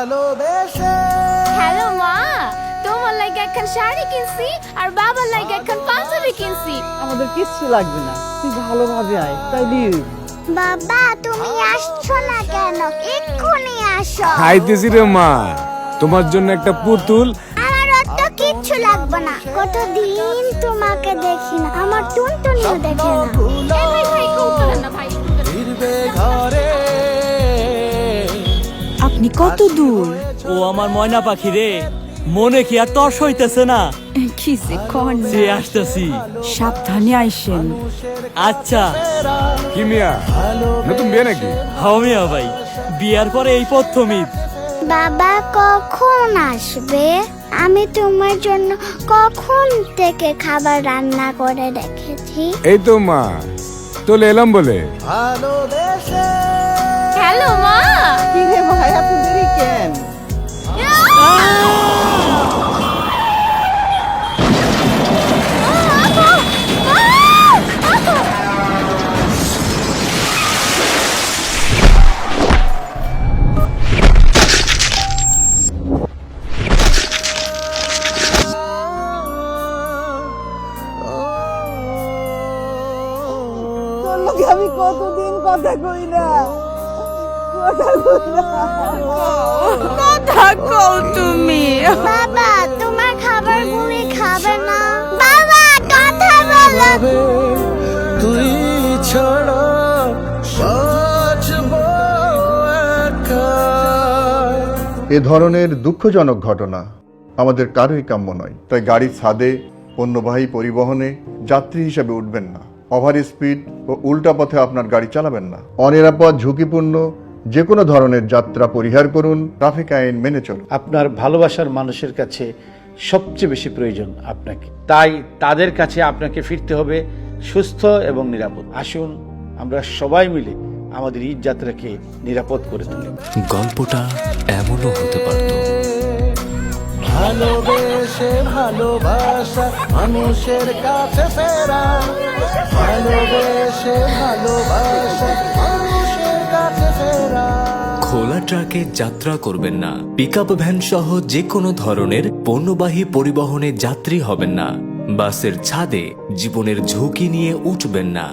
ভালোবেসে। হ্যালো মা, তোমার লাগে এখন শাড়ি কিনছি আর বাবার লাগে এখন পাঞ্জাবি কিনছি। আমাদের কিচ্ছু লাগবে না, তুই ভালোভাবে আয় তাইলে। বাবা তুমি আসছো না কেন? এক্ষুনি আসো। খাইতেছি রে মা, তোমার জন্য একটা পুতুল। আমার অত কিচ্ছু লাগবে না, কতদিন তোমাকে দেখি না, আমার টুনটুনিও দেখে না। এই ভাই ভাই কৌতূহল না ভাই। ফিরবে ঘরে। আপনি কত দূর? ও আমার ময়না পাখি রে, মনে কি আর তর্স হইতেছে না? কিসে কোন যে আসতেছি। সাবধানে আইসেন। আচ্ছা। কি মিয়া, নতুন বিয়ে নাকি? হামিয়া ভাই, বিয়ার পরে এই প্রথম ঈদ। বাবা কখন আসবে? আমি তোমার জন্য কখন থেকে খাবার রান্না করে রেখেছি। এই তো মা, চলে এলাম বলে। ভালোবেসে। হ্যালো মা। কি রে ভাই, এত দেরি কেন? তোর লগে আমি কতদিন কথা কই না, কথা কও তুমি। বাবা তোমার খাবার গুলি খাবে না। বাবা কথা বলো। তুই ছাড়া বাঁচবো একা। এ ধরনের দুঃখজনক ঘটনা আমাদের কারোই কাম্য নয়। তাই গাড়ির ছাদে পণ্যবাহী পরিবহনে যাত্রী হিসেবে উঠবেন না। ওভার স্পিড ও উল্টা পথে আপনার গাড়ি চালাবেন না। অনিরাপদ, ঝুঁকিপূর্ণ যে কোনো ধরনের যাত্রা পরিহার করুন। ট্রাফিক আইন মেনে চলুন। আপনার ভালোবাসার মানুষের কাছে সবচেয়ে বেশি প্রয়োজন আপনাকে, তাই তাদের কাছে আপনাকে ফিরতে হবে সুস্থ এবং নিরাপদ। আসুন আমরা সবাই মিলে আমাদের ঈদ যাত্রাকে নিরাপদ করে তুলি। গল্পটা এমনও হতে পারত। ভালোবেসে ভালোবাসা মানুষের কাছে ফেরা। ভালোবেসে ভালোবাসা মানুষের কাছে ফেরা। খোলা ট্রাকে যাত্রা করবেন না। পিকআপ ভ্যান সহ যে কোনো ধরনের পণ্যবাহী পরিবহনে যাত্রী হবেন না। বাসের ছাদে জীবনের ঝুঁকি নিয়ে উঠবেন না।